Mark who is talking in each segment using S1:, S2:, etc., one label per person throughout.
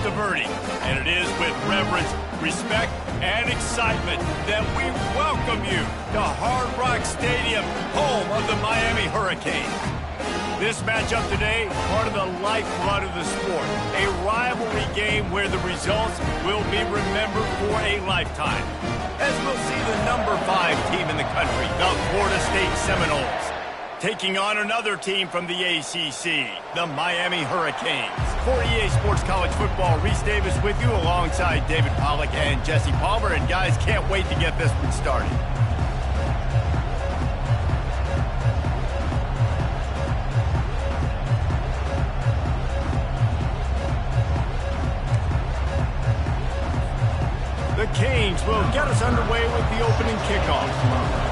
S1: the verdict, and it is with reverence, respect, and excitement that we welcome you to Hard Rock Stadium, home of the Miami Hurricanes. This matchup today, part of the lifeblood of the sport, a rivalry game where the results will be remembered for a lifetime. As we'll see the number 5 team in the country, the Florida State Seminoles, taking on another team from the ACC, the Miami Hurricanes. For EA Sports College Football, Reese Davis with you alongside David Pollack and Jesse Palmer. And guys, can't wait to get this one started. The Canes will get us underway with the opening kickoff.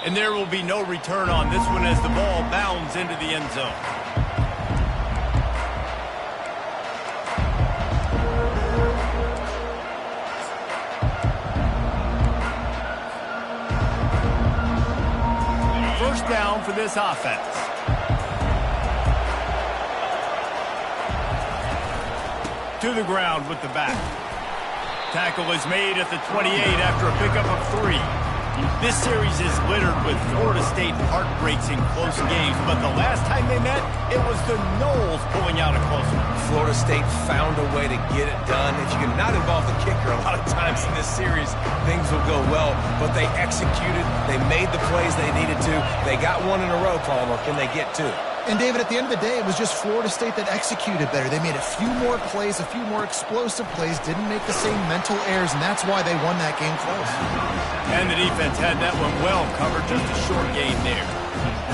S1: And there will be no return on this one as the ball bounds into the end zone. First down for this offense. To the ground with the back. Tackle is made at the 28 after a pickup of 3. This series is littered with Florida State heartbreaks in close games, but the last time they met, it was the Noles pulling out a close one.
S2: Florida State found a way to get it done. If you can not involve the kicker a lot of times in this series, things will go well, but they executed, they made the plays they needed to. They got one in a row, Palmer. Can they get 2?
S3: And, David, at the end of the day, it was just Florida State that executed better. They made a few more plays, a few more explosive plays, didn't make the same mental errors, and that's why they won that game close.
S1: And the defense had that one well covered, just a short gain there.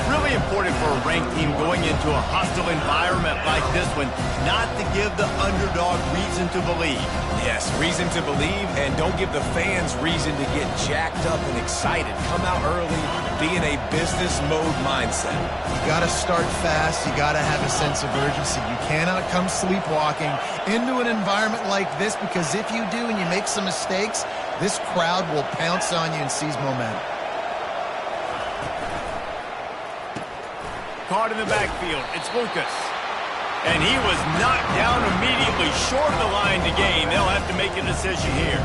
S1: Really important for a ranked team going into a hostile environment like this one, not to give the underdog reason to believe.
S2: Yes, reason to believe, and don't give the fans reason to get jacked up and excited. Come out early, be in a business mode mindset.
S3: You got to start fast. You got to have a sense of urgency. You cannot come sleepwalking into an environment like this, because if you do and you make some mistakes, this crowd will pounce on you and seize momentum.
S1: Caught in the backfield, it's Lucas. And he was knocked down immediately short of the line to gain. They'll have to make a decision here.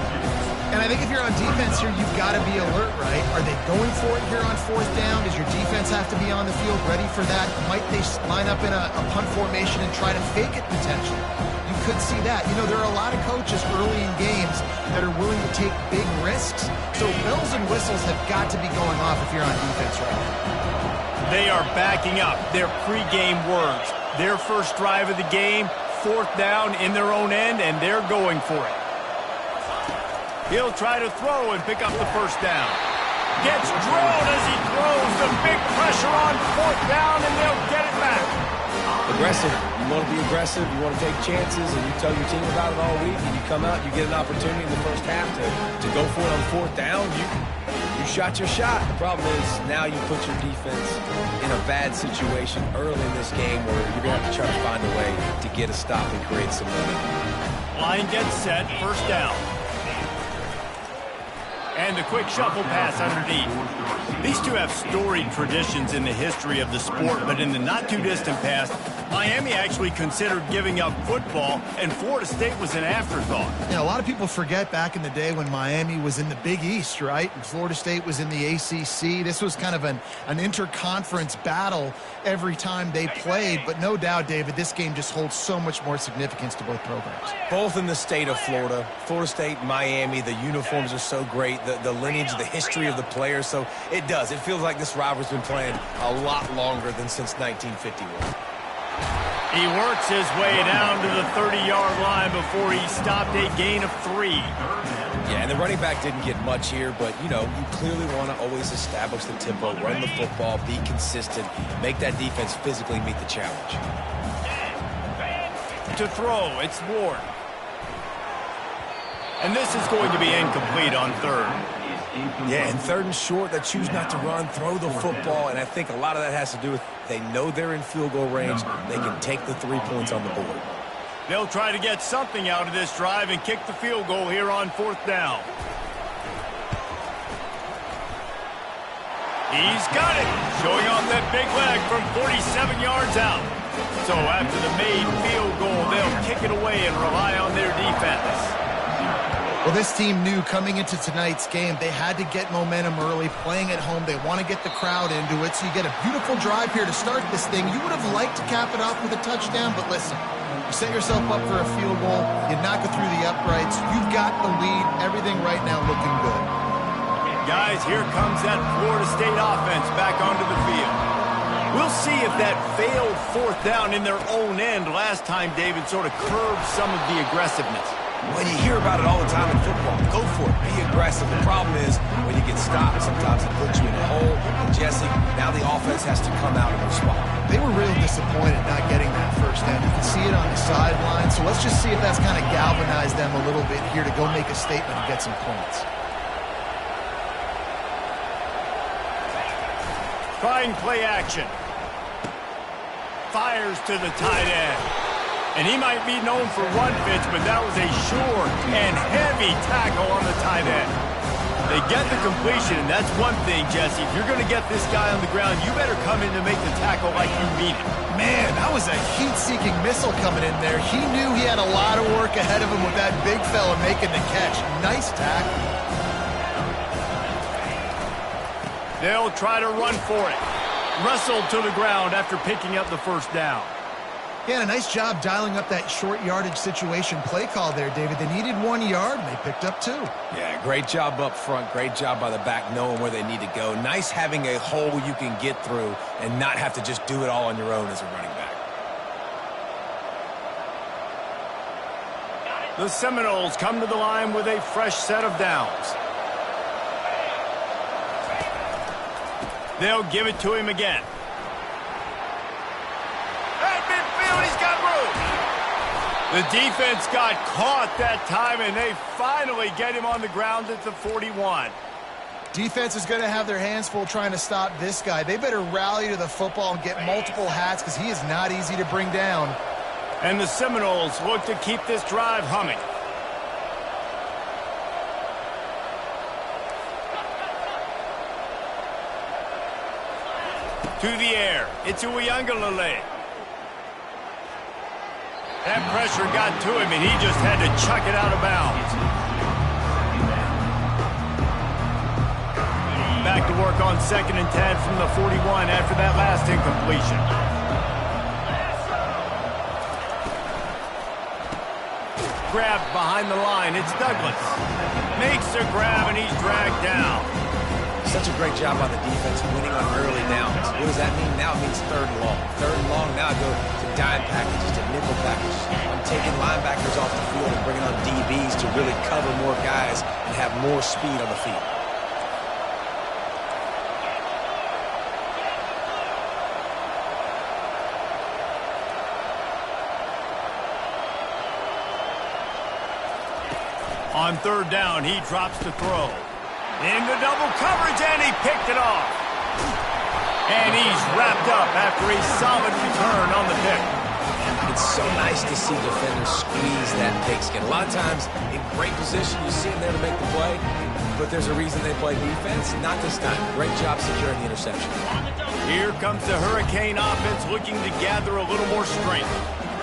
S3: And I think if you're on defense here, you've got to be alert, right? Are they going for it here on 4th down? Does your defense have to be on the field ready for that? Might they line up in a punt formation and try to fake it potentially? You could see that. You know, there are a lot of coaches early in games that are willing to take big risks. So bells and whistles have got to be going off if you're on defense right now.
S1: They are backing up their pregame words. Their first drive of the game, 4th down in their own end, and they're going for it. He'll try to throw and pick up the first down. Gets drilled as he throws. The big pressure on 4th down, and they'll get it back.
S4: Aggressive. You want to be aggressive. You want to take chances, and you tell your team about it all week, and you come out, you get an opportunity in the first half to go for it on 4th down. You shot your shot. The problem is now you put your defense in a bad situation early in this game where you're going to have to try to find a way to get a stop and create some momentum.
S1: Line gets set, first down. And the quick shuffle pass underneath. These two have storied traditions in the history of the sport, but in the not-too-distant past, Miami actually considered giving up football, and Florida State was an afterthought.
S3: Yeah, a lot of people forget back in the day when Miami was in the Big East, right? And Florida State was in the ACC. This was kind of an interconference battle every time they played. But no doubt, David, this game just holds so much more significance to both programs.
S2: Both in the state of Florida. Florida State, Miami, the uniforms are so great. The lineage, the history of the players. So it does. It feels like this rivalry's been playing a lot longer than since 1951.
S1: He works his way down to the 30-yard line before he stopped a gain of 3.
S2: Yeah, and the running back didn't get much here, but, you know, you clearly want to always establish the tempo, run the football, be consistent, make that defense physically meet the challenge.
S1: To throw, it's Ward. And this is going to be incomplete on 3rd.
S2: Yeah, and 3rd and short, they choose not to run, throw the football, and I think a lot of that has to do with they know they're in field goal range. They can take the 3 points on the board.
S1: They'll try to get something out of this drive and kick the field goal here on 4th down. He's got it, showing off that big leg from 47 yards out. So after the made field goal, they'll kick it away and rely on their defense.
S3: Well, this team knew coming into tonight's game they had to get momentum early, playing at home. They want to get the crowd into it, so you get a beautiful drive here to start this thing. You would have liked to cap it off with a touchdown, but listen, you set yourself up for a field goal, you knock it through the uprights, you've got the lead, everything right now looking good.
S1: Guys, here comes that Florida State offense back onto the field. We'll see if that failed fourth down in their own end last time, David, sort of curbed some of the aggressiveness.
S2: When you hear about it all the time in football, go for it. Be aggressive. The problem is when you get stopped, sometimes it puts you in a hole. And Jesse, now the offense has to come out and respond.
S3: They were real disappointed not getting that first down. You can see it on the sideline. So let's just see if that's kind of galvanized them a little bit here to go make a statement and get some points.
S1: Trying play action. Fires to the tight end. And he might be known for one pitch, but that was a sure and heavy tackle on the tight end. They get the completion, and that's one thing, Jesse. If you're going to get this guy on the ground, you better come in to make the tackle like you mean it.
S3: Man, that was a heat-seeking missile coming in there. He knew he had a lot of work ahead of him with that big fella making the catch. Nice tackle.
S1: They'll try to run for it. Wrestled to the ground after picking up the first down.
S3: Yeah, a nice job dialing up that short yardage situation play call there, David. They needed 1 yard, and they picked up 2.
S2: Yeah, great job up front. Great job by the back knowing where they need to go. Nice having a hole you can get through and not have to just do it all on your own as a running back.
S1: The Seminoles come to the line with a fresh set of downs. They'll give it to him again. At midfield, he's got room. The defense got caught that time, and they finally get him on the ground at the 41.
S3: Defense is going to have their hands full trying to stop this guy. They better rally to the football and get multiple hats because he is not easy to bring down.
S1: And the Seminoles look to keep this drive humming. To the air. It's Uiagalelei. That pressure got to him, and he just had to chuck it out of bounds. Back to work on 2nd and 10 from the 41 after that last incompletion. Grabbed behind the line. It's Douglas. Makes a grab, and he's dragged down.
S2: Such a great job by the defense winning on early downs. What does that mean? Now it means 3rd and long. 3rd and long, now I go to dime packages, to nickel packages. I'm taking linebackers off the field and bringing on DBs to really cover more guys and have more speed on the field.
S1: On 3rd down, he drops the throw. Into double coverage, and he picked it off. And he's wrapped up after a solid return on the pick.
S2: It's so nice to see defenders squeeze that pigskin. A lot of times, in great position, you see them there to make the play, but there's a reason they play defense. Not this time. Great job securing the interception.
S1: Here comes the Hurricane offense looking to gather a little more strength.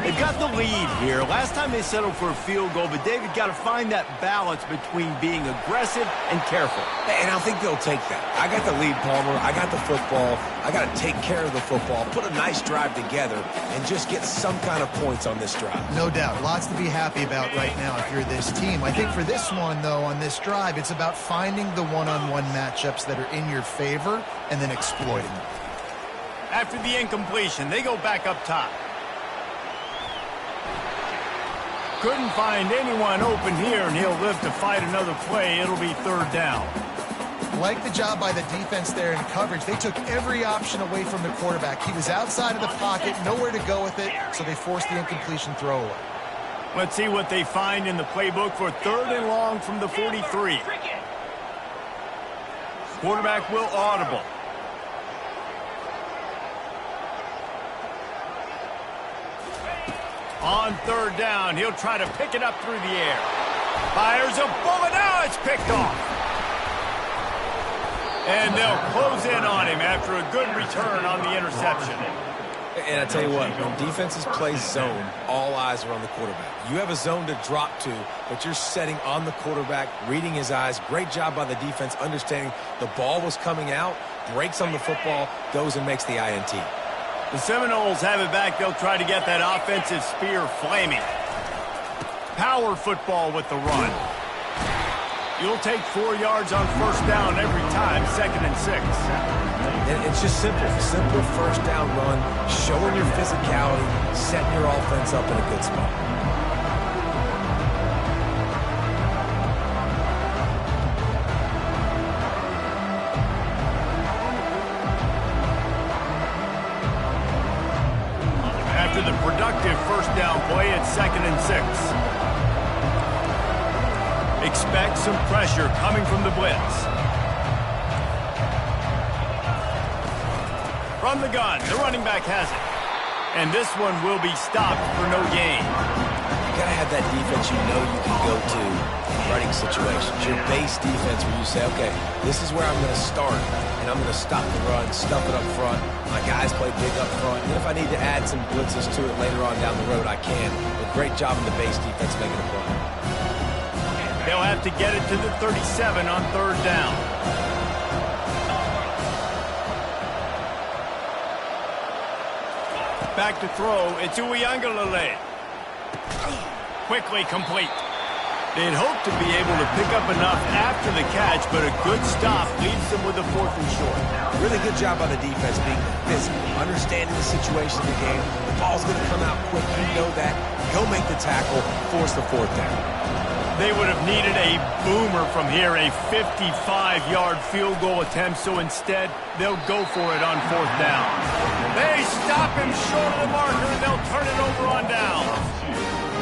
S1: They've got the lead here. Last time they settled for a field goal, but David got to find that balance between being aggressive and careful.
S2: And I think they'll take that. I got the lead, Palmer. I got the football. I got to take care of the football, put a nice drive together, and just get some kind of points on this drive.
S3: No doubt. Lots to be happy about right now if you're this team. I think for this one, though, on this drive, it's about finding the one-on-one matchups that are in your favor and then exploiting them.
S1: After the incompletion, they go back up top. Couldn't find anyone open here, and he'll live to fight another play. It'll be 3rd down.
S3: Like the job by the defense there in coverage. They took every option away from the quarterback. He was outside of the pocket, nowhere to go with it, so they forced the incompletion throwaway.
S1: Let's see what they find in the playbook for 3rd and long from the 43. Quarterback will audible. On 3rd down, he'll try to pick it up through the air. Fires a bullet. Now it's picked off. And they'll close in on him after a good return on the interception.
S4: And I tell you what, when defenses play zone, all eyes are on the quarterback. You have a zone to drop to, but you're setting on the quarterback, reading his eyes. Great job by the defense, understanding the ball was coming out, breaks on the football, goes and makes the INT.
S1: The Seminoles have it back. They'll try to get that offensive spear flaming. Power football with the run. You'll take 4 yards on first down every time, 2nd and 6.
S4: And it's just simple. Simple first down run, showing your physicality, setting your offense up in a good spot.
S1: After the productive first down play, it's 2nd and 6. Expect some pressure coming from the blitz. From the gun, the running back has it. And this one will be stopped for no gain.
S4: You got to have that defense you know you can go to in running situations. Your base defense where you say, okay, this is where I'm going to start, and I'm going to stop the run, stuff it up front. My guys play big up front. And if I need to add some blitzes to it later on down the road, I can. But great job in the base defense making a play.
S1: They'll have to get it to the 37 on 3rd down. Back to throw. It's Uiagalelei. Quickly complete. They'd hope to be able to pick up enough after the catch, but a good stop leaves them with a 4th and short.
S4: Really good job by the defense being physical, understanding the situation of the game. The ball's going to come out quick. You know that. Go make the tackle, force the 4th down.
S1: They would have needed a boomer from here, a 55-yard field goal attempt, so instead they'll go for it on 4th down. They stop him short of the marker, and they'll turn it over on down.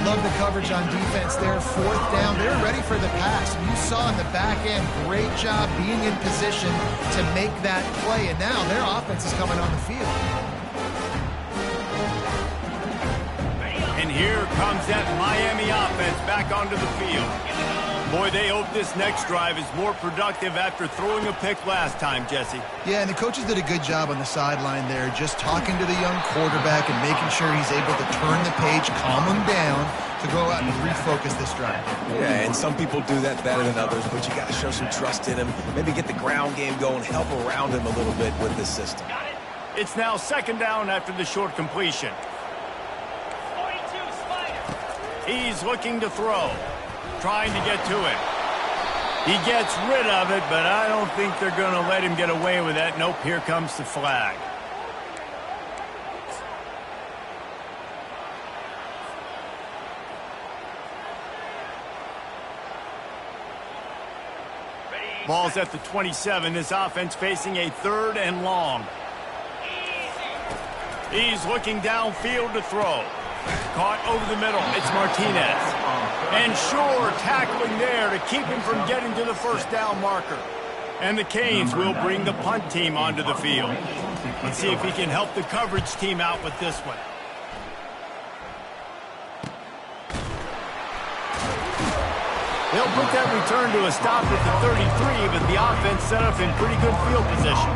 S3: Love the coverage on defense there. 4th down, they're ready for the pass. You saw in the back end, great job being in position to make that play, and now their offense is coming on the field.
S1: And here comes that Miami offense back onto the field. Boy, they hope this next drive is more productive after throwing a pick last time, Jesse.
S3: Yeah, and the coaches did a good job on the sideline there, just talking to the young quarterback and making sure he's able to turn the page, calm him down, to go out and refocus this drive.
S4: Yeah, and some people do that better than others, but you got to show some trust in him, maybe get the ground game going, help around him a little bit with this system.
S1: It's now 2nd down after the short completion. He's looking to throw, trying to get to it. He gets rid of it, but I don't think they're going to let him get away with that. Nope, here comes the flag. Ball's at the 27. This offense facing a 3rd and long. He's looking downfield to throw. Caught over the middle. It's Martinez. And Shore tackling there to keep him from getting to the 1st down marker. And the Canes will bring the punt team onto the field. Let's see if he can help the coverage team out with this one. They'll put that return to a stop at the 33, but the offense set up in pretty good field position.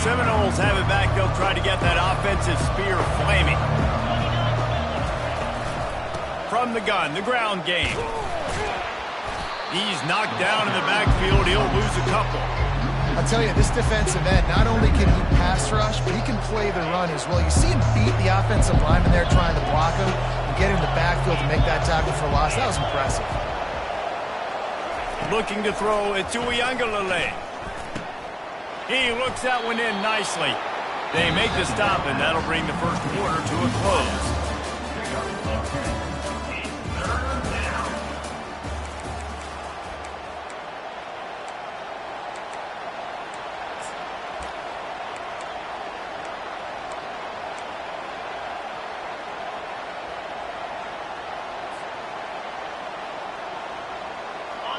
S1: Seminoles have it back. They'll try to get that offensive spear flaming. From the gun, the ground game. He's knocked down in the backfield. He'll lose a couple.
S3: I'll tell you, this defensive end, not only can he pass rush, but he can play the run as well. You see him beat the offensive lineman there trying to block him and get him to backfield to make that tackle for loss. That was impressive.
S1: Looking to throw, it's Uiagalelei. He looks that one in nicely. They make the stop, and that'll bring the 1st quarter to a close.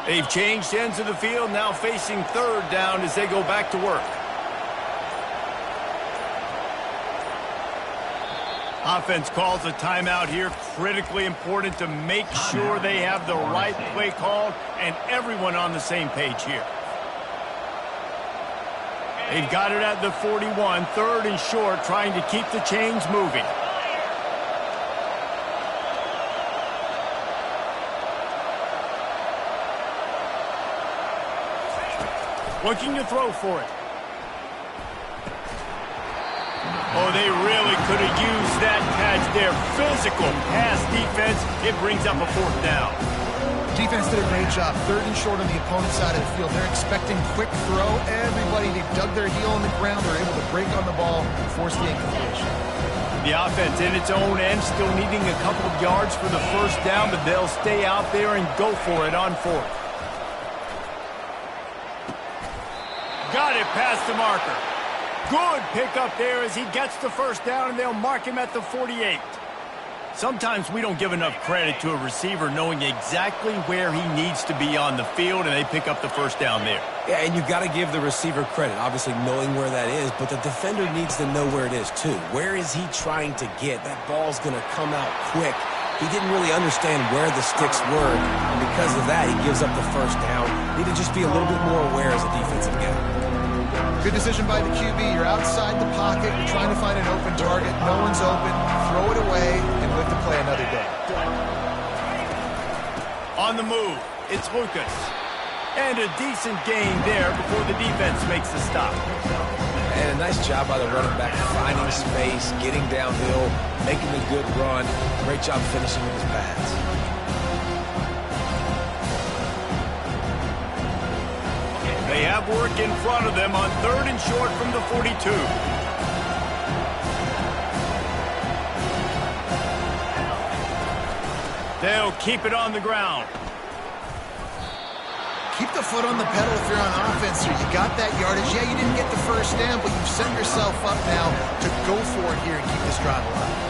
S1: They've changed ends of the field, now facing 3rd down as they go back to work. Offense calls a timeout here. Critically important to make sure they have the right play called and everyone on the same page here. They've got it at the 41, 3rd and short, trying to keep the chains moving. Looking to throw for it. Oh, they really could have used that catch there. Physical pass defense. It brings up a 4th down.
S3: Defense did a great job. 3rd and short on the opponent's side of the field. They're expecting quick throw. Everybody, they dug their heel on the ground. They're able to break on the ball and force the incompletion.
S1: The offense in its own end, still needing a couple of yards for the 1st down, but they'll stay out there and go for it on 4th. Got it past the marker. Good pickup there as he gets the 1st down, and they'll mark him at the 48. Sometimes we don't give enough credit to a receiver knowing exactly where he needs to be on the field, and they pick up the 1st down there.
S2: Yeah, and you've got to give the receiver credit, obviously knowing where that is, but the defender needs to know where it is too. Where is he trying to get? That ball's going to come out quick. He didn't really understand where the sticks were, and because of that, he gives up the 1st down. Need to just be a little bit more aware as a defensive guy.
S3: Good decision by the QB. You're outside the pocket. You're trying to find an open target. No one's open. Throw it away and live to play another day.
S1: On the move, it's Lucas. And a decent gain there before the defense makes the stop.
S2: And a nice job by the running back, finding space, getting downhill, making a good run. Great job finishing with his pads.
S1: They have work in front of them on 3rd and short from the 42. They'll keep it on the ground.
S3: Keep the foot on the pedal if you're on offense here. You got that yardage. Yeah, you didn't get the 1st down, but you've set yourself up now to go for it here and keep this drive alive.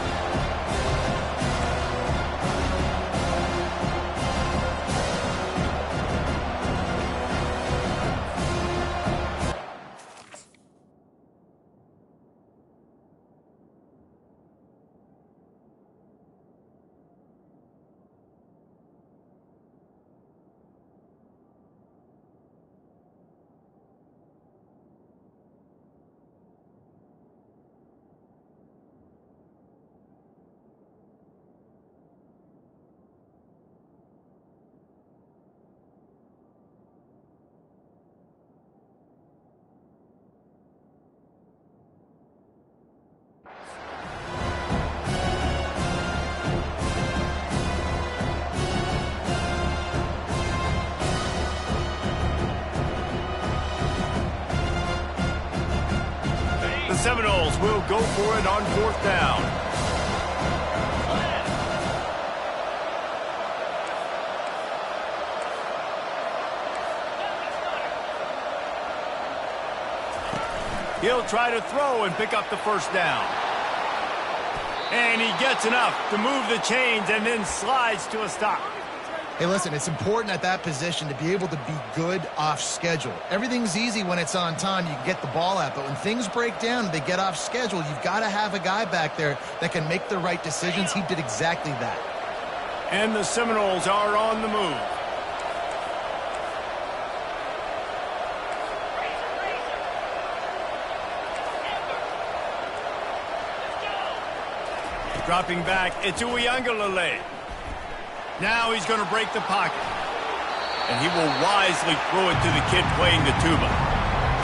S1: Seminoles will go for it on 4th down. He'll try to throw and pick up the 1st down. And he gets enough to move the chains and then slides to a stop.
S3: Hey, listen, it's important at that position to be able to be good off schedule. Everything's easy when it's on time. You can get the ball out. But when things break down and they get off schedule, you've got to have a guy back there that can make the right decisions. He did exactly that.
S1: And the Seminoles are on the move. Dropping back, it's Uiagalelei. Now he's going to break the pocket. And he will wisely throw it to the kid playing the tuba.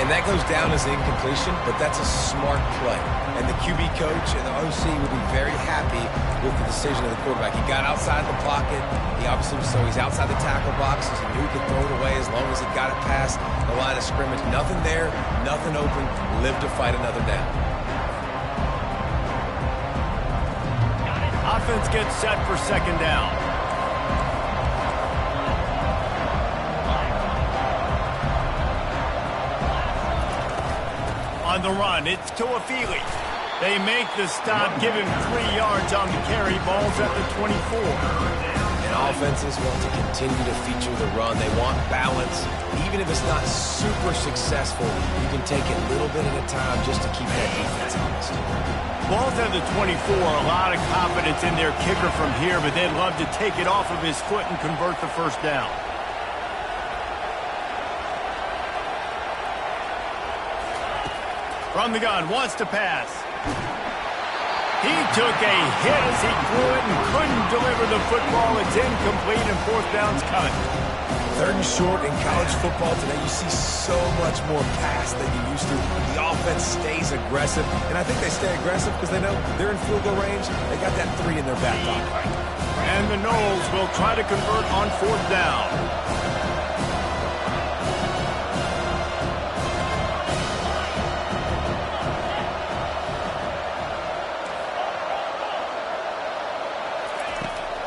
S2: And that goes down as an incompletion, but that's a smart play. And the QB coach and the OC will be very happy with the decision of the quarterback. He got outside the pocket. He obviously, so he's outside the tackle boxes. He knew he could throw it away as long as he got it past the line of scrimmage. Nothing there, nothing open. Live to fight another down.
S1: Offense gets set for 2nd down. On the run, it's Toafili. They make the stop, give him 3 yards on the carry. Ball's at the 24.
S2: And offenses want to continue to feature the run. They want balance. Even if it's not super successful, you can take it a little bit at a time just to keep that defense honest.
S1: Ball's at the 24. A lot of confidence in their kicker from here, but they'd love to take it off of his foot and convert the first down. From the gun, wants to pass. He took a hit as he threw it and couldn't deliver the football. It's incomplete and fourth down's coming.
S2: Third and short in college football today, you see so much more pass than you used to. The offense stays aggressive, and I think they stay aggressive because they know they're in field goal range. They got that 3 in their back pocket.
S1: And the Noles will try to convert on fourth down.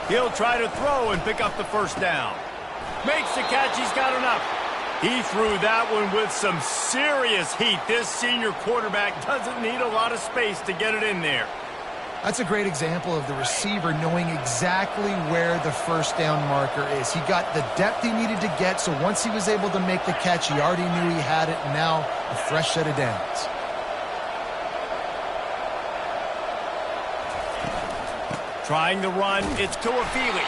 S1: He'll try to throw and pick up the first down. Makes the catch. He's got enough. He threw that one with some serious heat. This senior quarterback doesn't need a lot of space to get it in there.
S3: That's a great example of the receiver knowing exactly where the first down marker is. He got the depth he needed to get, so once he was able to make the catch, he already knew he had it, and now a fresh set of downs.
S1: Trying to run, it's Tuafili.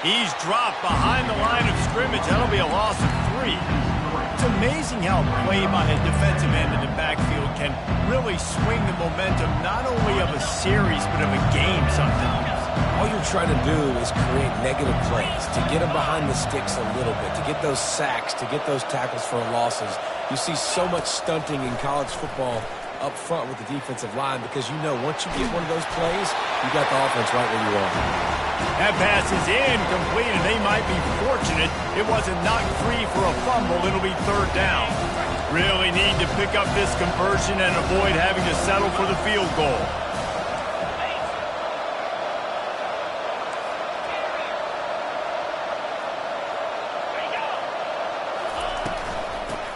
S1: He's dropped behind the line of scrimmage. That'll be a loss of 3. It's amazing how play by a defensive end in the backfield can really swing the momentum not only of a series but of a game sometimes.
S2: All you're trying to do is create negative plays, to get them behind the sticks a little bit, to get those sacks, to get those tackles for losses. You see so much stunting in college football up front with the defensive line because you know once you get one of those plays, you got the offense right where you are.
S1: That pass is incomplete, and they might be fortunate it wasn't knocked free for a fumble. It'll be third down. Really need to pick up this conversion and avoid having to settle for the field goal.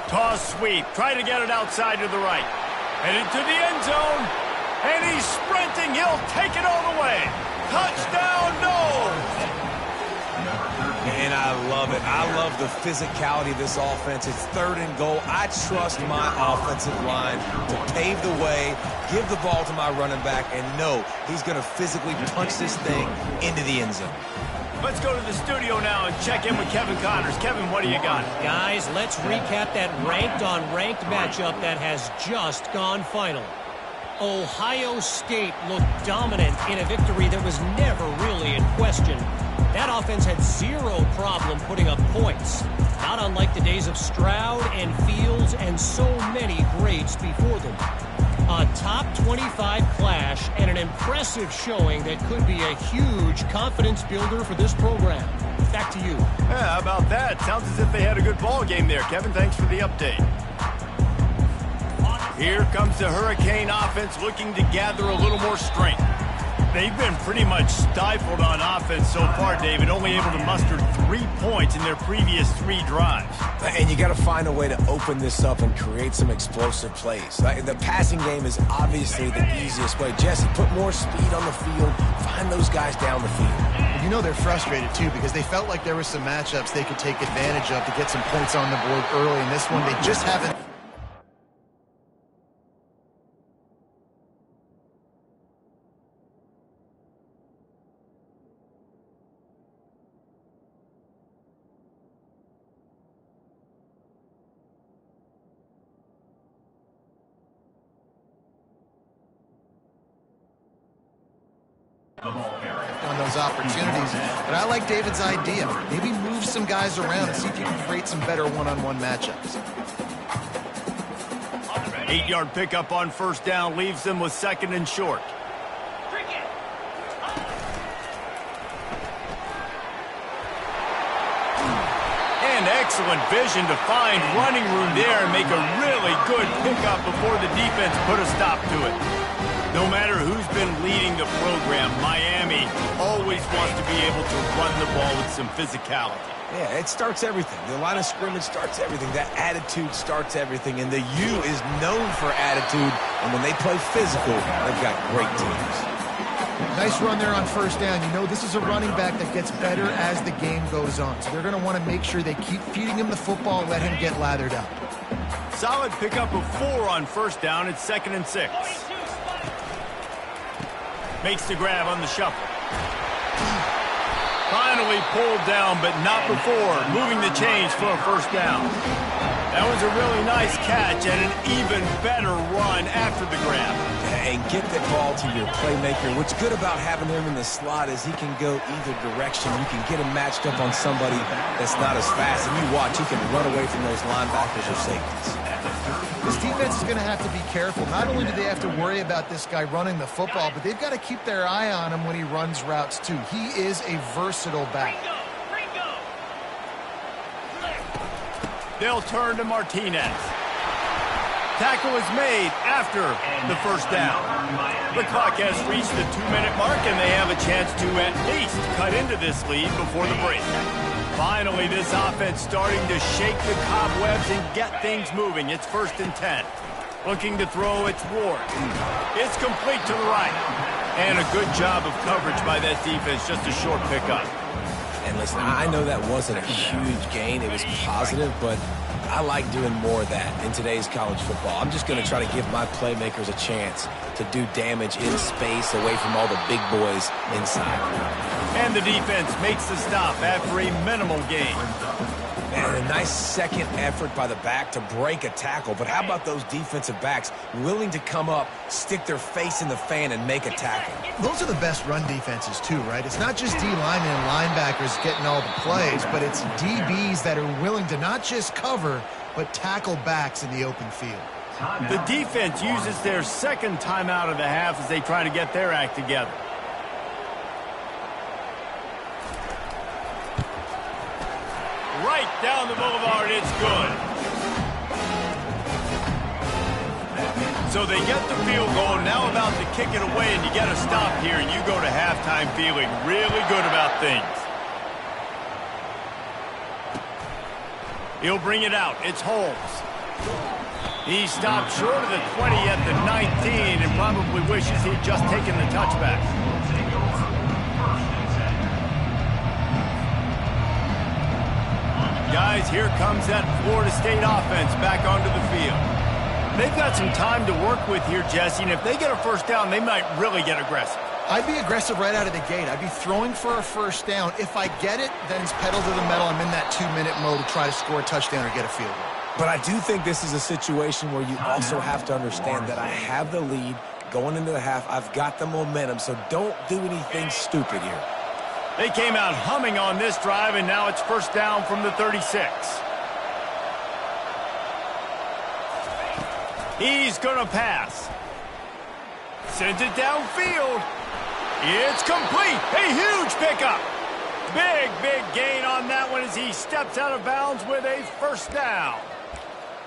S1: Toss sweep. Try to get it outside to the right. Headed to the end zone. And he's sprinting. He'll take it all the way. Touchdown, Noles!
S2: And I love it. I love the physicality of this offense. It's third and goal. I trust my offensive line to pave the way, give the ball to my running back, and know he's going to physically punch this thing into the end zone.
S1: Let's go to the studio now and check in with Kevin Connors. Kevin, what do you got?
S5: Guys, let's recap that ranked-on-ranked matchup that has just gone final. Ohio State looked dominant in a victory that was never really in question. That offense had zero problem putting up points, not unlike the days of Stroud and Fields and so many greats before them. A top 25 clash and an impressive showing that could be a huge confidence builder for this program. Back to you.
S1: Yeah, how about that? Sounds as if they had a good ball game there. Kevin, thanks for the update. Here comes the Hurricane offense looking to gather a little more strength. They've been pretty much stifled on offense so far, David, only able to muster 3 points in their previous 3 drives.
S2: And you got to find a way to open this up and create some explosive plays. The passing game is obviously the easiest way. Jesse, put more speed on the field. Find those guys down the field.
S3: You know they're frustrated, too, because they felt like there were some matchups they could take advantage of to get some points on the board early. In this one, they just haven't. On those opportunities, but I like David's idea. Maybe move some guys around and see if you can create some better one-on-one matchups.
S1: 8-yard pickup on first down leaves them with second and short. And excellent vision to find running room there and make a really good pickup before the defense put a stop to it. No matter who's been leading the program, Miami always wants to be able to run the ball with some physicality.
S2: Yeah, it starts everything. The line of scrimmage starts everything. That attitude starts everything. And the U is known for attitude. And when they play physical, they've got great teams.
S3: Nice run there on first down. You know this is a running back that gets better as the game goes on. So they're going to want to make sure they keep feeding him the football and let him get lathered up.
S1: Solid pickup of 4 on first down. It's 2nd and 6. Makes the grab on the shuffle. Finally pulled down, but not before moving the chains for a first down. That was a really nice catch and an even better run after the grab.
S2: And get the ball to your playmaker. What's good about having him in the slot is he can go either direction. You can get him matched up on somebody that's not as fast. And you watch, he can run away from those linebackers or safeties.
S3: This defense is going to have to be careful. Not only do they have to worry about this guy running the football, but they've got to keep their eye on him when he runs routes too. He is a versatile back.
S1: They'll turn to Martinez. Tackle is made after the first down. The clock has reached the 2-minute mark, and they have a chance to at least cut into this lead before the break. Finally, this offense starting to shake the cobwebs and get things moving. It's 1st and 10. Looking to throw, it's Ward. It's complete to the right. And a good job of coverage by that defense, just a short pickup.
S2: And listen, I know that wasn't a huge gain. It was positive, but I like doing more of that in today's college football. I'm just going to try to give my playmakers a chance to do damage in space away from all the big boys inside.
S1: And the defense makes the stop after a minimal gain.
S2: And a nice second effort by the back to break a tackle. But how about those defensive backs willing to come up, stick their face in the fan, and make a tackle?
S3: Those are the best run defenses too, right? It's not just D-linemen and linebackers getting all the plays, but it's DBs that are willing to not just cover, but tackle backs in the open field.
S1: The defense uses their second timeout of the half as they try to get their act together. Right down the boulevard, it's good. So they get the field goal, now about to kick it away, and you get a stop here, and you go to halftime feeling really good about things. He'll bring it out. It's Holmes. He stopped short of the 20 at the 19 and probably wishes he'd just taken the touchback. Guys, here comes that Florida State offense back onto the field. They've got some time to work with here, Jesse, and if they get a first down, they might really get aggressive.
S3: I'd be aggressive right out of the gate. I'd be throwing for a first down. If I get it, then it's pedal to the metal. I'm in that 2-minute mode to try to score a touchdown or get a field goal.
S2: But I do think this is a situation where you also have to understand that I have the lead going into the half. I've got the momentum, so don't do anything stupid here.
S1: They came out humming on this drive, and now it's first down from the 36. He's going to pass. Sends it downfield. It's complete. A huge pickup. Big gain on that one as he steps out of bounds with a first down.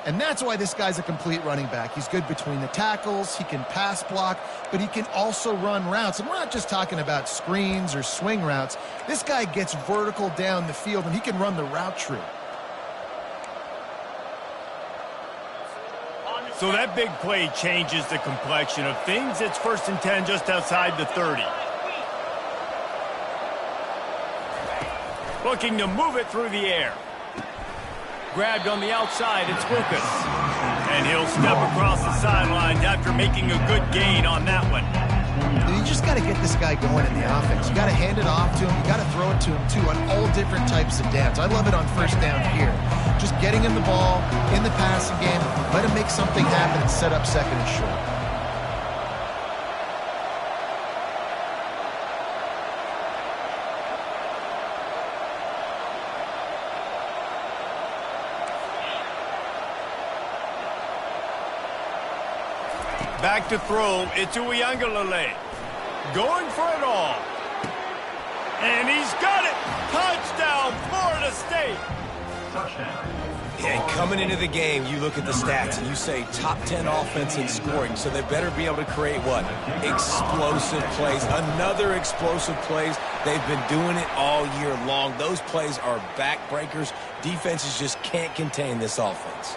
S3: And that's why this guy's a complete running back. He's good between the tackles, he can pass block, but he can also run routes. And we're not just talking about screens or swing routes. This guy gets vertical down the field, and he can run the route tree.
S1: So that big play changes the complexion of things. It's 1st and 10 just outside the 30. Looking to move it through the air. Grabbed on the outside, it's Lucas. And he'll step across the sidelines after making a good gain on that one.
S3: You just got to get this guy going in the offense. You got to hand it off to him. You got to throw it to him, too, on all different types of downs. I love it on first down here. Just getting him the ball in the passing game, let him make something happen and set up second and short.
S1: Back to throw, it's Uiagalelei. Going for it all. And he's got it! Touchdown, Florida State!
S2: Touchdown. And coming into the game, you look at the stats and you say top 10 offense in scoring, so they better be able to create what? Explosive plays. Another explosive plays. They've been doing it all year long. Those plays are backbreakers. Defenses just can't contain this offense.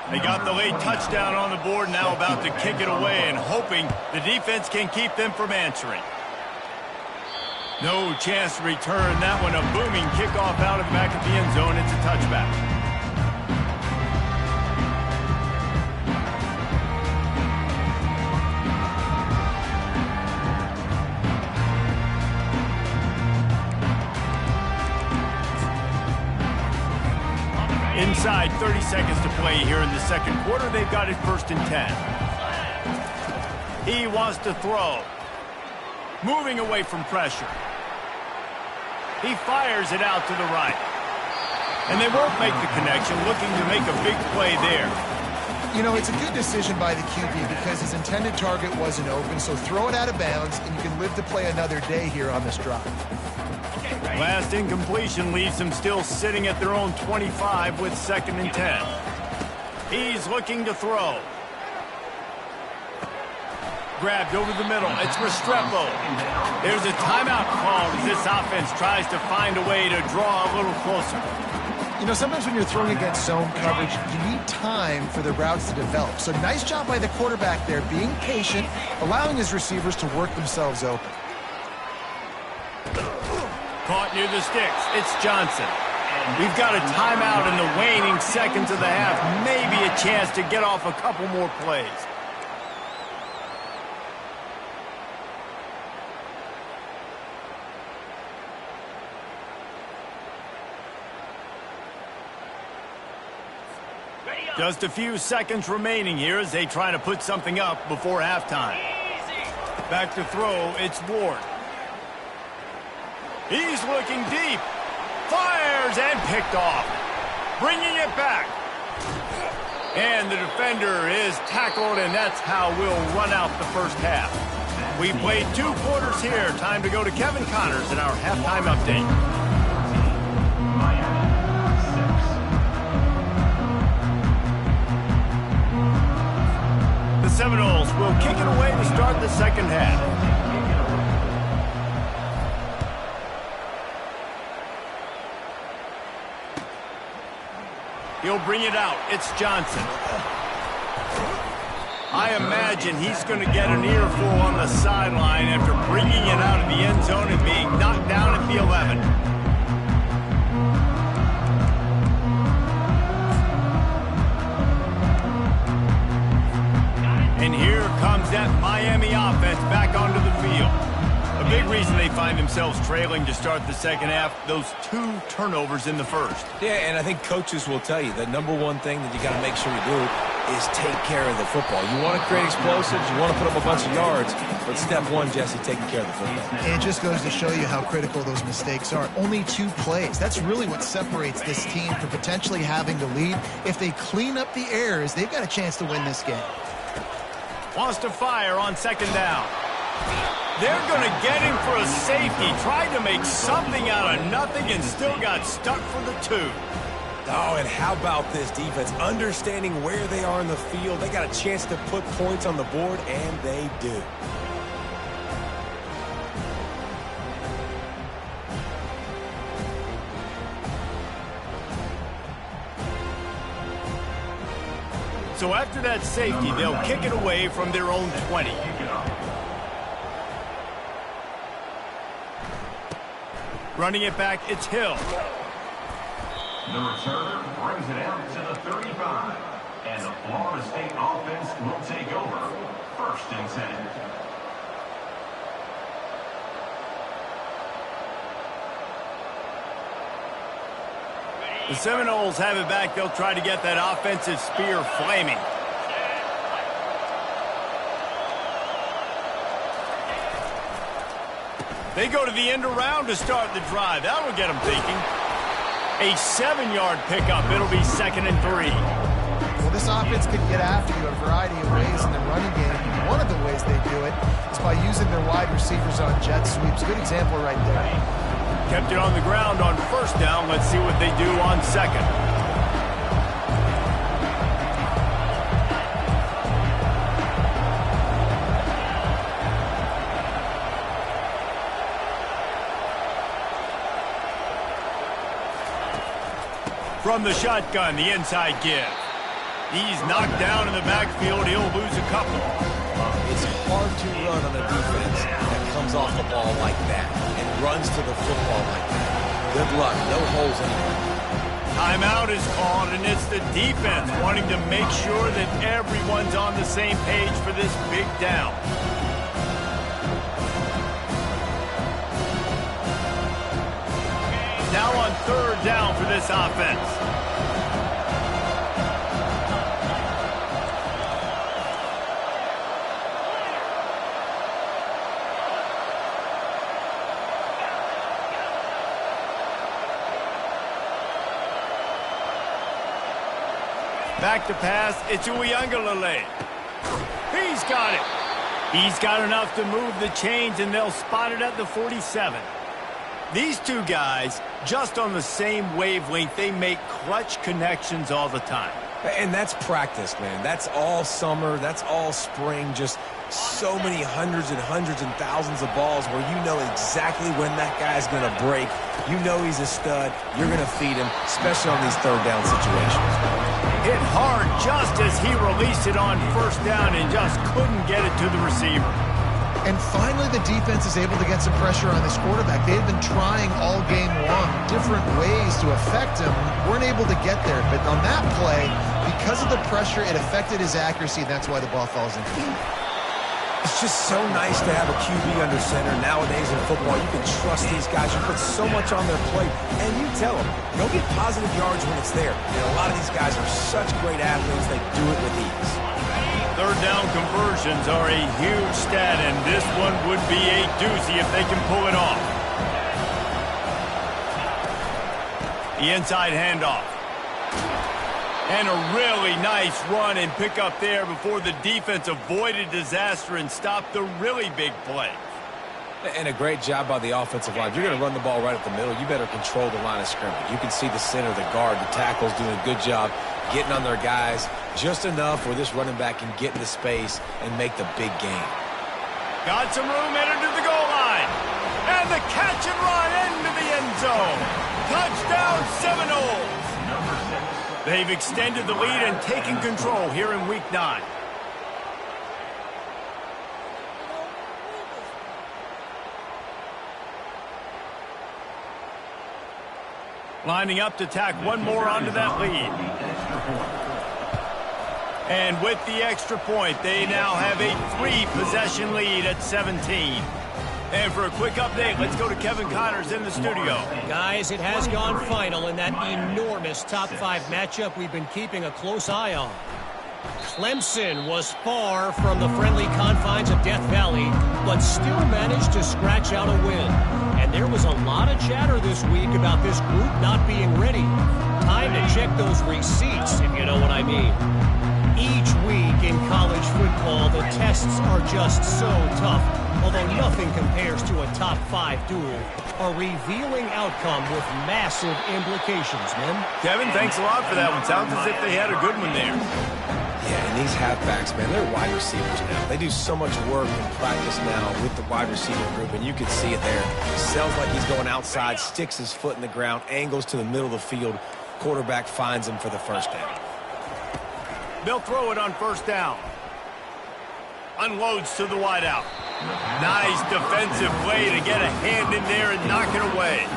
S1: They got the late touchdown on the board, now about to kick it away and hoping the defense can keep them from answering. No chance to return that one. A booming kickoff out of the back of the end zone. It's a touchback. Inside 30 seconds to play here in the second quarter. They've got it 1st and 10. He wants to throw. Moving away from pressure. He fires it out to the right. And they won't make the connection, looking to make a big play there.
S3: You know, it's a good decision by the QB because his intended target wasn't open, so throw it out of bounds, and you can live to play another day here on this drive.
S1: Last incompletion leaves them still sitting at their own 25 with 2nd and 10. He's looking to throw. Grabbed over the middle. It's Restrepo. There's a timeout called as this offense tries to find a way to draw a little closer.
S3: You know, sometimes when you're throwing against zone coverage, you need time for the routes to develop. So nice job by the quarterback there, being patient, allowing his receivers to work themselves open.
S1: Caught near the sticks. It's Johnson. We've got a timeout in the waning seconds of the half. Maybe a chance to get off a couple more plays. Just a few seconds remaining here as they try to put something up before halftime. Back to throw, it's Ward. He's looking deep. Fires and picked off. Bringing it back. And the defender is tackled, and that's how we'll run out the first half. We played 2 quarters here. Time to go to Kevin Connors in our halftime update. The Seminoles will kick it away to start the second half. He'll bring it out. It's Johnson. I imagine he's going to get an earful on the sideline after bringing it out of the end zone and being knocked down at the 11. And here comes that Miami offense back onto the field. A big reason they find themselves trailing to start the second half, those 2 turnovers in the first.
S2: Yeah, and I think coaches will tell you the #1 thing that you got to make sure you do is take care of the football. You want to create explosives, you want to put up a bunch of yards, but step 1, Jesse, taking care of the football.
S3: It just goes to show you how critical those mistakes are. Only 2 plays. That's really what separates this team from potentially having the lead. If they clean up the errors, they've got a chance to win this game.
S1: Wants to fire on 2nd down. They're going to get him for a safety. Tried to make something out of nothing and still got stuck for the 2.
S2: Oh, and how about this defense? Understanding where they are in the field. They got a chance to put points on the board, and they do.
S1: So after that safety, they'll kick it away from their own 20. Running it back, it's Hill.
S6: The returner brings it out to the 35. And the Florida State offense will take over 1st and 10.
S1: The Seminoles have it back. They'll try to get that offensive spear flaming. They go to the end around to start the drive. That'll get them thinking. A 7-yard pickup. It'll be 2nd and 3.
S3: Well, this offense could get after you a variety of ways in the running game. One of the ways they do it is by using their wide receivers on jet sweeps. Good example right there.
S1: Kept it on the ground on 1st down. Let's see what they do on 2nd. From the shotgun, the inside give. He's knocked down in the backfield. He'll lose a couple.
S2: It's hard to run on a defense that comes off the ball like that and runs to the football like that. Good luck. No holes anywhere.
S1: Timeout is called, and it's the defense wanting to make sure that everyone's on the same page for this big down. Now on 3rd down for this offense. Back to pass. It's Uiagalelei. He's got it. He's got enough to move the chains, and they'll spot it at the 47. These two guys, just on the same wavelength, they make clutch connections all the time.
S2: And that's practice, man. That's all summer. That's all spring. Just so many hundreds and thousands of balls where you know exactly when that guy's going to break. You know he's a stud. You're going to feed him, especially on these third down situations.
S1: Hit hard just as he released it on first down and just couldn't get it to the receiver.
S3: And finally, the defense is able to get some pressure on this quarterback. They've been trying all game long different ways to affect him. Weren't able to get there. But on that play, because of the pressure, it affected his accuracy. That's why the ball falls in.
S2: It's just so nice to have a QB under center. Nowadays in football, you can trust these guys. You put so much on their plate, and you tell them, go get positive yards when it's there. And a lot of these guys are such great athletes, they do it with ease.
S1: Third down conversions are a huge stat, and this one would be a doozy if they can pull it off. The inside handoff. And a really nice run and pick up there before the defense avoided disaster and stopped the really big play.
S2: And a great job by the offensive line. If you're going to run the ball right at the middle, you better control the line of scrimmage. You can see the center, the guard, the tackles doing a good job getting on their guys just enough where this running back can get into space and make the big game.
S1: Got some room, entered to the goal line. And the catch and run into the end zone. Touchdown Seminoles. They've extended the lead and taken control here in Week 9. Lining up to tack one more onto that lead. And with the extra point, they now have a 3-possession lead at 17. And for a quick update, let's go to Kevin Connors in the studio.
S5: Guys, it has gone final in that enormous top 5 matchup we've been keeping a close eye on. Clemson was far from the friendly confines of Death Valley, but still managed to scratch out a win. And there was a lot of chatter this week about this group not being ready. Time to check those receipts, if you know what I mean. Each week in college football, the tests are just so tough. Although nothing compares to a top 5 duel, a revealing outcome with massive implications, men.
S1: Kevin, thanks a lot for that one. Sounds as if they had a good one there.
S2: Yeah, and these halfbacks, man, they're wide receivers now. They do so much work in practice now with the wide receiver group, and you can see it there. Sells like he's going outside, sticks his foot in the ground, angles to the middle of the field. Quarterback finds him for the first down.
S1: They'll throw it on first down. Unloads to the wideout. Nice defensive play to get a hand in there and knock it away.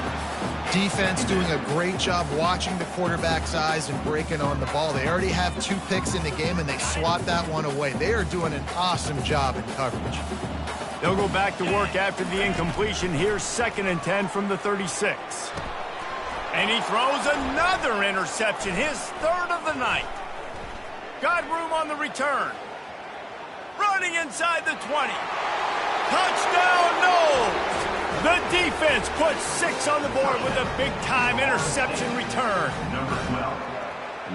S3: Defense doing a great job watching the quarterback's eyes and breaking on the ball. They already have 2 picks in the game, and they swat that one away. They are doing an awesome job in coverage.
S1: They'll go back to work after the incompletion. Here's 2nd and 10 from the 36. And he throws another interception, his 3rd of the night. Got room on the return. Running inside the 20. Touchdown, Knowles! The defense puts 6 on the board with a big-time interception return.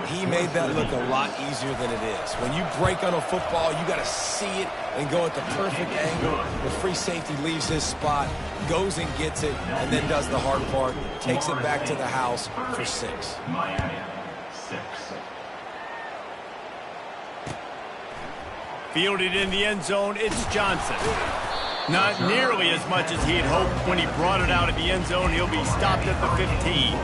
S2: He made that look a lot easier than it is. When you break on a football, you got to see it and go at the perfect angle. The free safety leaves his spot, goes and gets it, and then does the hard part, takes it back to the house for 6.
S6: Miami, 6.
S1: Fielded in the end zone, it's Johnson. Not nearly as much as he had hoped when he brought it out of the end zone. He'll be stopped at the 15.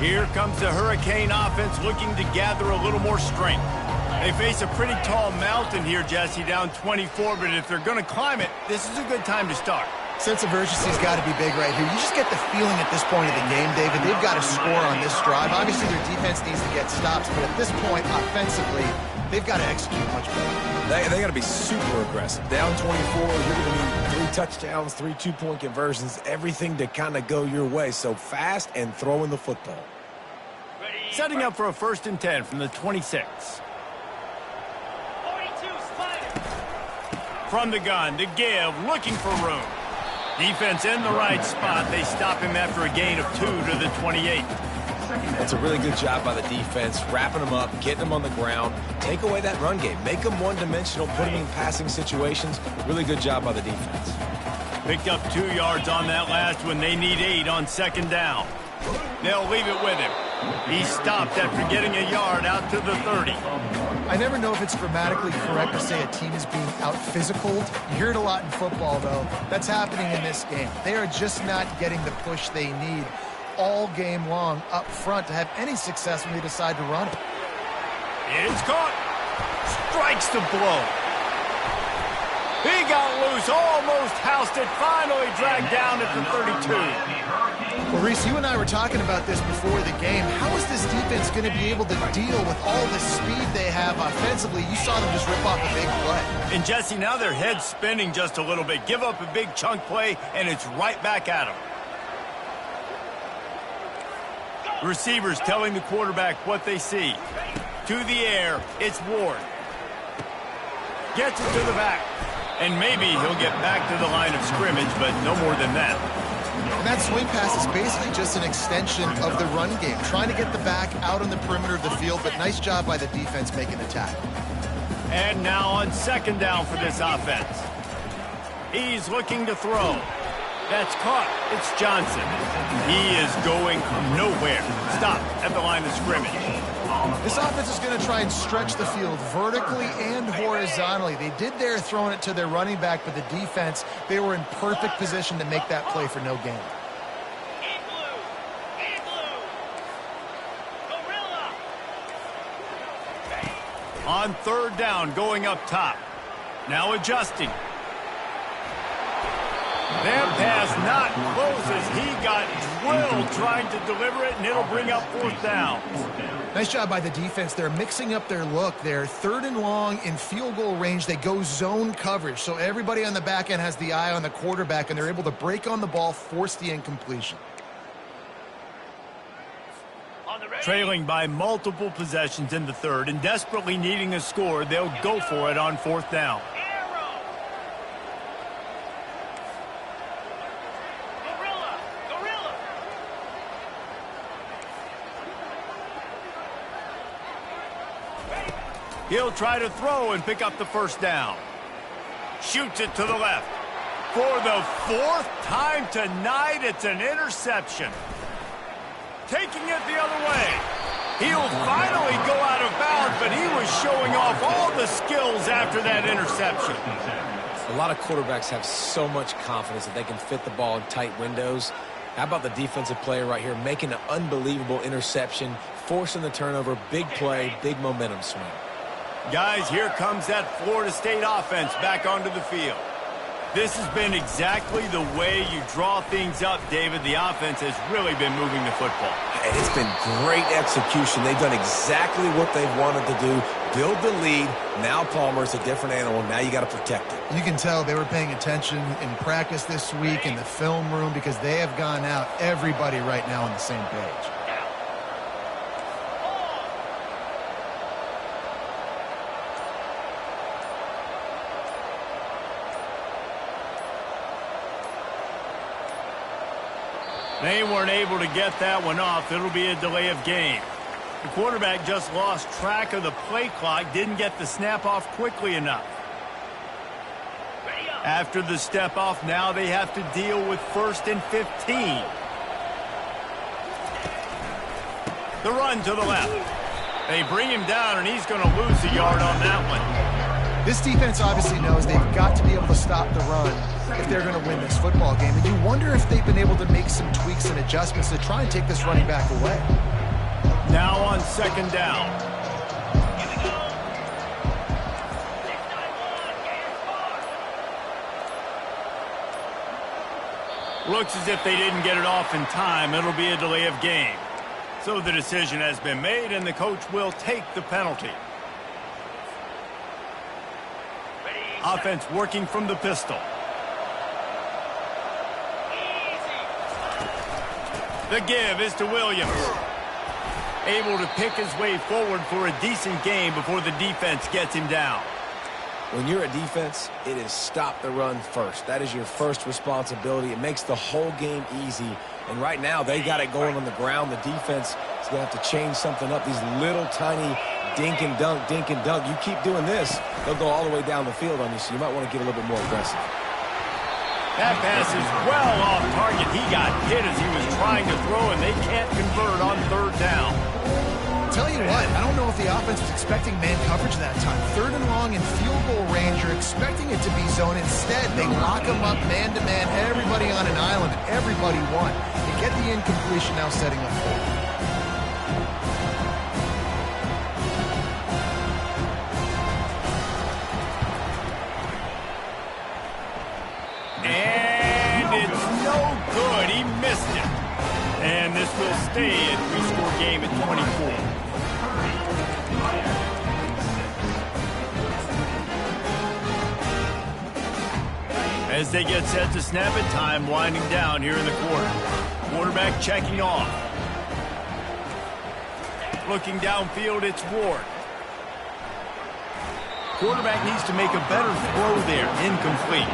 S1: Here comes the Hurricane offense looking to gather a little more strength. They face a pretty tall mountain here, Jesse, down 24, but if they're going to climb it, this is a good time to start.
S3: Sense of urgency's got to be big right here. You just get the feeling at this point of the game, David, they've got to score on this drive. Obviously, their defense needs to get stops, but at this point, offensively, they've got to execute much better.
S2: They got to be super aggressive. Down 24, you're going to need 3 touchdowns, 3 2-point conversions, everything to kind of go your way. So fast and throwing the football.
S1: Setting up for a 1st and 10 from the 26. From the gun to give, looking for room. Defense in the right spot. They stop him after a gain of 2 to the 28.
S2: That's a really good job by the defense, wrapping them up, getting them on the ground. Take away that run game. Make them one-dimensional, put them in passing situations. Really good job by the defense.
S1: Picked up 2 yards on that last one. They need 8 on second down. They'll leave it with him. He stopped after getting a yard out to the 30.
S3: I never know if it's grammatically correct to say a team is being out-physicaled. You hear it a lot in football, though. That's happening in this game. They are just not getting the push they need all game long up front to have any success when they decide to run it.
S1: It's caught. Strikes the blow. He got loose, almost housed it, finally dragged down at the 32.
S3: Well, Reese, you and I were talking about this before the game. How is this defense going to be able to deal with all the speed they have offensively? You saw them just rip off a big play.
S1: And Jesse, now their head's spinning just a little bit. Give up a big chunk play, and it's right back at them. Receivers telling the quarterback what they see. To the air, it's Ward. Gets it to the back. And maybe he'll get back to the line of scrimmage, but no more than that.
S3: And that swing pass is basically just an extension of the run game, trying to get the back out on the perimeter of the field, but nice job by the defense making the tackle.
S1: And now on second down for this offense. He's looking to throw. That's caught. It's Johnson. He is going nowhere. Stop at the line of scrimmage.
S3: This offense is going to try and stretch the field vertically and horizontally. They did there throwing it to their running back, but the defense, they were in perfect position to make that play for no gain.
S1: On third down, going up top. Now adjusting. That pass not close as he got drilled trying to deliver it, and it'll bring up fourth down.
S3: Nice job by the defense. They're mixing up their look. They're third and long in field goal range. They go zone coverage, so everybody on the back end has the eye on the quarterback, and they're able to break on the ball, force the incompletion.
S1: Trailing by multiple possessions in the third and desperately needing a score, they'll go for it on fourth down. He'll try to throw and pick up the first down. Shoots it to the left. For the fourth time tonight, it's an interception. Taking it the other way. He'll finally go out of bounds, but he was showing off all the skills after that interception.
S2: A lot of quarterbacks have so much confidence that they can fit the ball in tight windows. How about the defensive player right here making an unbelievable interception, forcing the turnover, big play, big momentum swing.
S1: Guys, here comes that Florida State offense back onto the field. This has been exactly the way you draw things up, David. The offense has really been moving the football.
S2: And it's been great execution. They've done exactly what they've wanted to do. Build the lead. Now Palmer's a different animal. Now you got to protect it.
S3: You can tell they were paying attention in practice this week in the film room because they have gone out, everybody right now on the same page.
S1: They weren't able to get that one off. It'll be a delay of game. The quarterback just lost track of the play clock, didn't get the snap off quickly enough. After the step off, now they have to deal with 1st and 15. The run to the left. They bring him down, and he's going to lose a yard on that one.
S3: This defense obviously knows they've got to be able to stop the run if they're going to win this football game. And you wonder if they've been able to make some tweaks and adjustments to try and take this running back away.
S1: Now on second down. Looks as if they didn't get it off in time. It'll be a delay of game. So the decision has been made, and the coach will take the penalty. Offense working from the pistol. The give is to Williams. Able to pick his way forward for a decent gain before the defense gets him down.
S4: When you're a defense, it is stop the run first. That is your first responsibility. It makes the whole game easy. And right now, they got it going on the ground. The defense is going to have to change something up. These little tiny dink and dunk, dink and dunk. You keep doing this, they'll go all the way down the field on you, so you might want to get a little bit more aggressive.
S1: That pass is well off target. He got hit as he was trying to throw, and they can't convert on third down.
S3: Tell you what, I don't know if the offense was expecting man coverage that time. Third and long in field goal range, you're expecting it to be zone. Instead, they lock them up man-to-man, everybody on an island, and everybody won. They get the incompletion now setting up forward.
S1: And it's no good. He missed it. And this will stay a three-score game at 24. As they get set to snap it, time winding down here in the quarter. Quarterback checking off. Looking downfield, it's Ward. Quarterback needs to make a better throw there. Incomplete.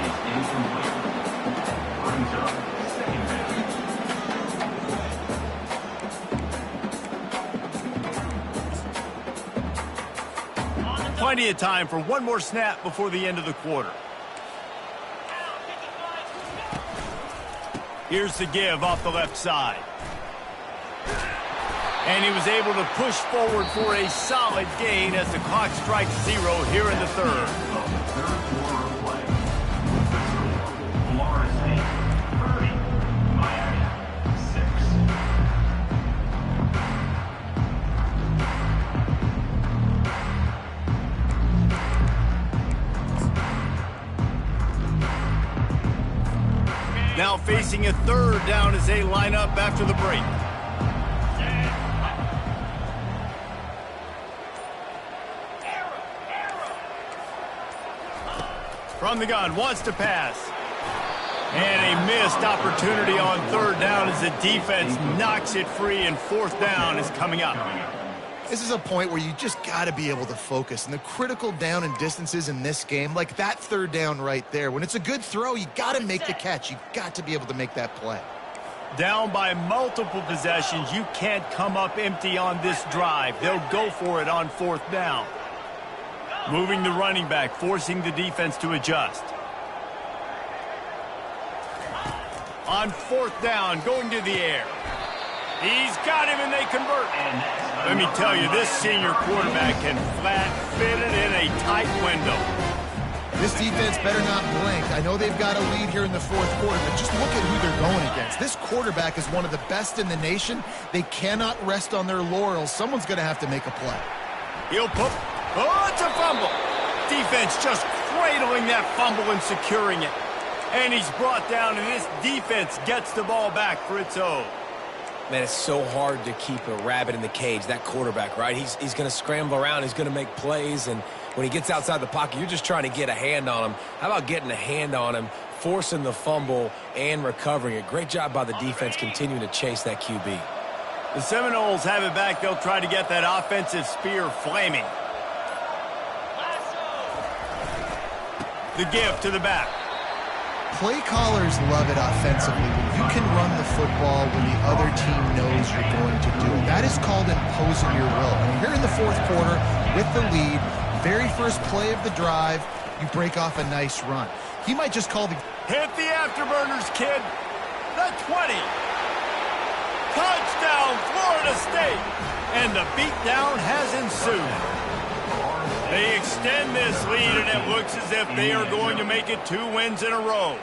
S1: Plenty of time for one more snap before the end of the quarter. Here's the give off the left side. And he was able to push forward for a solid gain as the clock strikes 0 here in the third. Now facing a third down as they line up after the break. From the gun, wants to pass. And a missed opportunity on third down as the defense knocks it free, and fourth down is coming up.
S3: This is a point where you just got to be able to focus. And the critical down and distances in this game, like that third down right there, when it's a good throw, you got to make the catch. You got to be able to make that play.
S1: Down by multiple possessions, you can't come up empty on this drive. They'll go for it on fourth down. Moving the running back, forcing the defense to adjust. On fourth down, going to the air. He's got him, and they convert. Let me tell you, this senior quarterback can flat fit it in a tight window.
S3: This defense better not blink. I know they've got a lead here in the fourth quarter, but just look at who they're going against. This quarterback is one of the best in the nation. They cannot rest on their laurels. Someone's going to have to make a play.
S1: He'll put... Oh, it's a fumble. Defense just cradling that fumble and securing it. And he's brought down, and this defense gets the ball back for its own.
S4: Man, it's so hard to keep a rabbit in the cage, that quarterback, right? He's going to scramble around. He's going to make plays, and when he gets outside the pocket, you're just trying to get a hand on him. How about getting a hand on him, forcing the fumble, and recovering it? Great job by the defense continuing to chase that QB.
S1: The Seminoles have it back. They'll try to get that offensive spear flaming. The give to the back.
S3: Play callers love it offensively when you can run the football when the other team knows you're going to do it. That is called imposing your will. And here in the fourth quarter with the lead, very first play of the drive, you break off a nice run. He might just call the...
S1: Hit the afterburners, kid. The 20. Touchdown, Florida State. And the beatdown has ensued. They extend this lead, and it looks as if they are going to make it 2 wins in a row.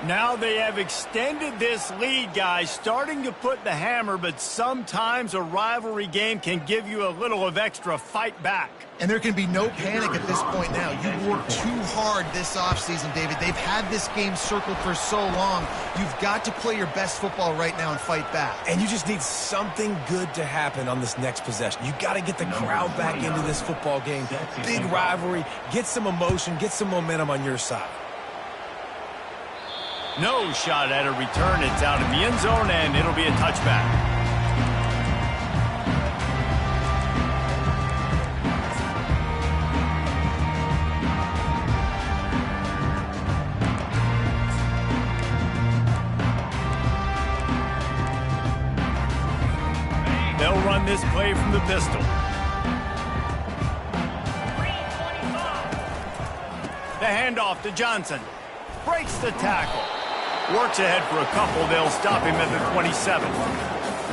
S1: Now they have extended this lead, guys, starting to put the hammer, but sometimes a rivalry game can give you a little of extra fight back.
S3: And there can be no panic at this point now. You've worked too hard this offseason, David. They've had this game circled for so long. You've got to play your best football right now and fight back.
S4: And you just need something good to happen on this next possession. You got to get the crowd back into this football game. Big rivalry. Get some emotion. Get some momentum on your side.
S1: No shot at a return. It's out of the end zone, and it'll be a touchback. run this play from the pistol. The handoff to Johnson. Breaks the tackle. Works ahead for a couple. They'll stop him at the 27.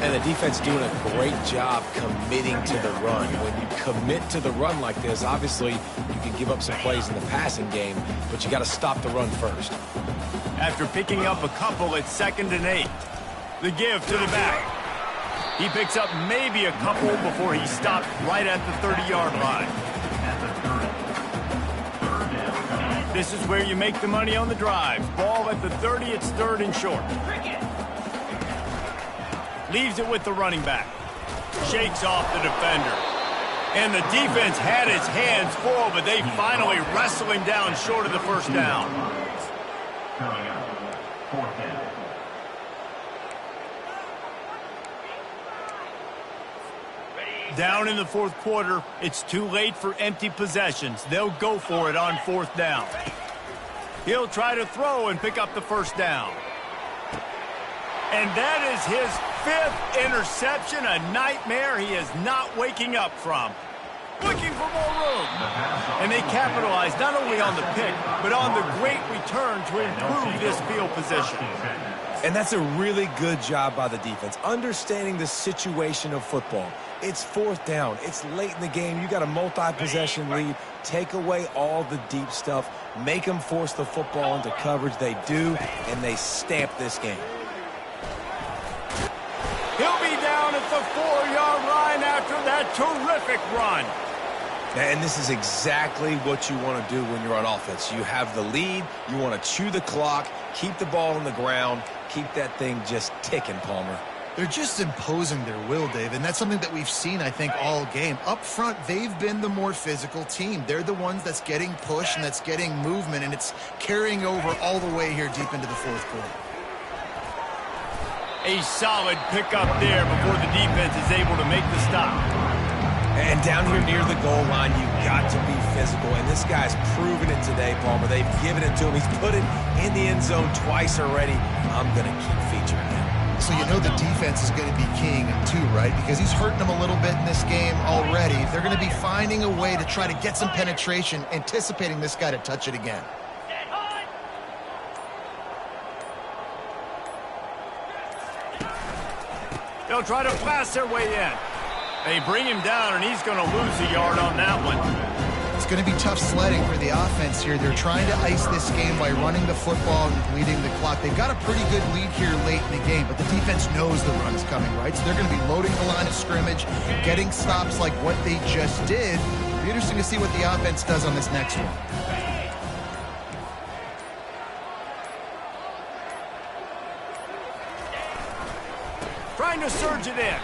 S2: And the defense doing a great job committing to the run. When you commit to the run like this, obviously you can give up some plays in the passing game, but you got to stop the run first.
S1: After picking up a couple, it's 2nd and 8. The give to the back. He picks up maybe a couple before he stopped right at the 30-yard line. This is where you make the money on the drive. Ball at the 30, it's 3rd and short. Leaves it with the running back. Shakes off the defender. And the defense had his hands full, but they finally wrestle him down short of the first down.
S6: Coming up, 4th down.
S1: Down in the 4th quarter, it's too late for empty possessions. They'll go for it on 4th down. He'll try to throw and pick up the first down. And that is his 5th interception, a nightmare he is not waking up from. Looking for more room. And they capitalize not only on the pick, but on the great return to improve this field position.
S2: And that's a really good job by the defense, understanding the situation of football. It's 4th down. It's late in the game. You got a multi-possession lead. Take away all the deep stuff. Make them force the football into coverage. They do, and they stamp this game.
S1: He'll be down at the 4-yard line after that terrific run.
S2: And this is exactly what you want to do when you're on offense. You have the lead. You want to chew the clock, keep the ball on the ground, keep that thing just ticking, Palmer.
S3: They're just imposing their will, Dave, and that's something that we've seen, I think, all game. Up front, they've been the more physical team. They're the ones that's getting pushed and that's getting movement, and it's carrying over all the way here deep into the 4th quarter.
S1: A solid pickup there before the defense is able to make the stop.
S2: And down here near the goal line, you've got to be physical. And this guy's proven it today, Palmer. They've given it to him. He's put it in the end zone twice already. I'm going to keep featuring him.
S3: So you know the defense is going to be keying him too, right? Because he's hurting them a little bit in this game already. They're going to be finding a way to try to get some penetration, anticipating this guy to touch it again.
S1: They'll try to pass their way in. They bring him down, and he's going to lose a yard on that one.
S3: It's going to be tough sledding for the offense here. They're trying to ice this game by running the football and bleeding the clock. They've got a pretty good lead here late in the game, but the defense knows the run's coming, right? So they're going to be loading the line of scrimmage, getting stops like what they just did. It'll be interesting to see what the offense does on this next one.
S1: Trying to surge it in.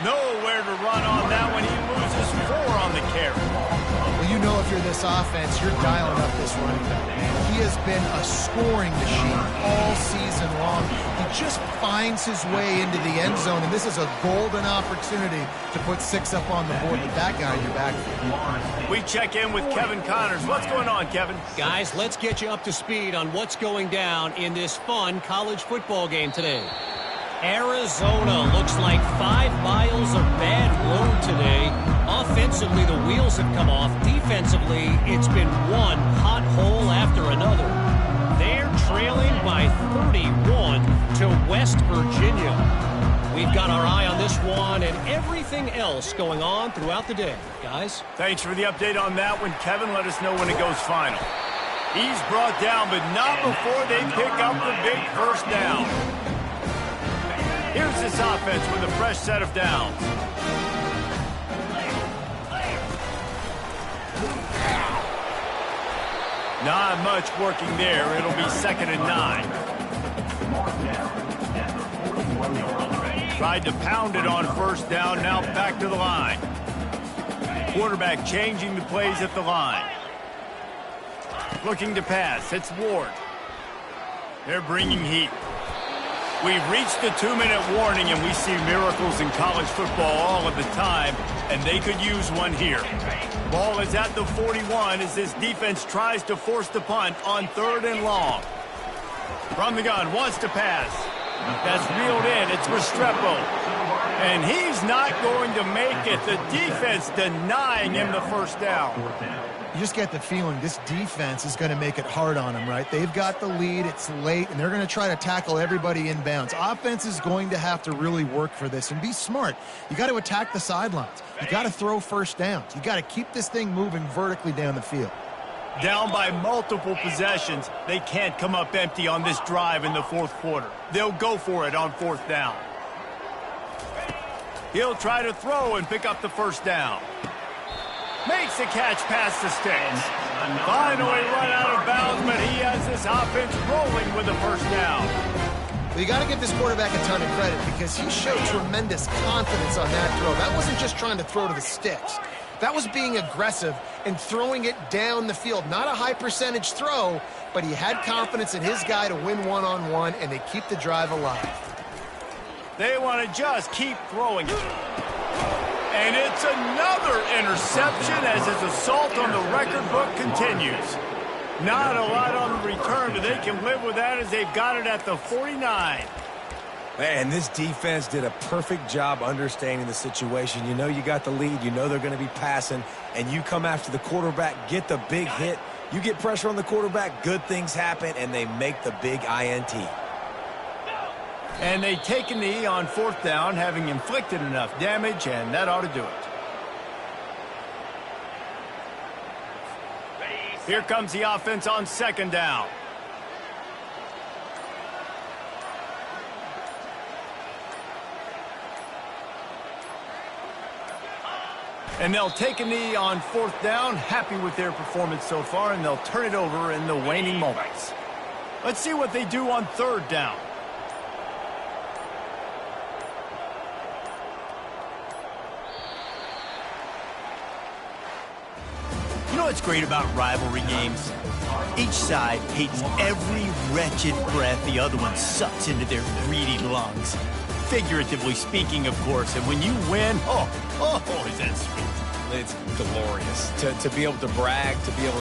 S1: Nowhere to run on that one. He loses 4 on the carry.
S3: Well, you know if you're this offense, you're dialing up this running back, man. He has been a scoring machine all season long. He just finds his way into the end zone, and this is a golden opportunity to put 6 up on the board with that guy in your backfield.
S1: We check in with Kevin Connors. What's going on, Kevin?
S5: Guys, let's get you up to speed on what's going down in this fun college football game today. Arizona looks like 5 miles of bad road today. Offensively, the wheels have come off. Defensively, it's been one hot hole after another. They're trailing by 31 to West Virginia. We've got our eye on this one and everything else going on throughout the day. Guys?
S1: Thanks for the update on that one, Kevin. Let us know when it goes final. He's brought down, but not before they pick up the big first down. Here's this offense with a fresh set of downs. Not much working there. It'll be 2nd and 9. Tried to pound it on first down. Now back to the line. Quarterback changing the plays at the line. Looking to pass. It's Ward. They're bringing heat. We've reached the 2-minute warning, and we see miracles in college football all of the time, and they could use one here. Ball is at the 41 as this defense tries to force the punt on 3rd and long. From the gun, wants to pass. That's reeled in. It's Restrepo. And he's not going to make it. The defense denying him the first down.
S3: You just get the feeling this defense is going to make it hard on them, right? They've got the lead, it's late, and they're going to try to tackle everybody inbounds. Offense is going to have to really work for this and be smart. You got to attack the sidelines. You got to throw first downs. You got to keep this thing moving vertically down the field.
S1: Down by multiple possessions, they can't come up empty on this drive in the fourth quarter. They'll go for it on fourth down. He'll try to throw and pick up the first down. Makes the catch past the sticks. Finally run out of bounds, but he has this offense rolling with the first down.
S3: Well, you got to give this quarterback a ton of credit because he showed tremendous confidence on that throw. That wasn't just trying to throw to the sticks. That was being aggressive and throwing it down the field. Not a high percentage throw, but he had confidence in his guy to win one-on-one, and they keep the drive alive.
S1: They want to just keep throwing it. And it's another interception as his assault on the record book continues. Not a lot on the return, but they can live with that as they've got it at the 49.
S2: Man, this defense did a perfect job understanding the situation. You know you got the lead. You know they're going to be passing. And you come after the quarterback, get the big hit. You get pressure on the quarterback, good things happen, and they make the big INT.
S1: And they take a knee on fourth down, having inflicted enough damage, and that ought to do it. Here comes the offense on second down. And they'll take a knee on fourth down, happy with their performance so far, and they'll turn it over in the waning moments. Let's see what they do on third down. You know what's great about rivalry games? Each side hates every wretched breath the other one sucks into their greedy lungs. Figuratively speaking, of course, and when you win, oh, is that sweet.
S2: It's glorious to be able to brag, to be able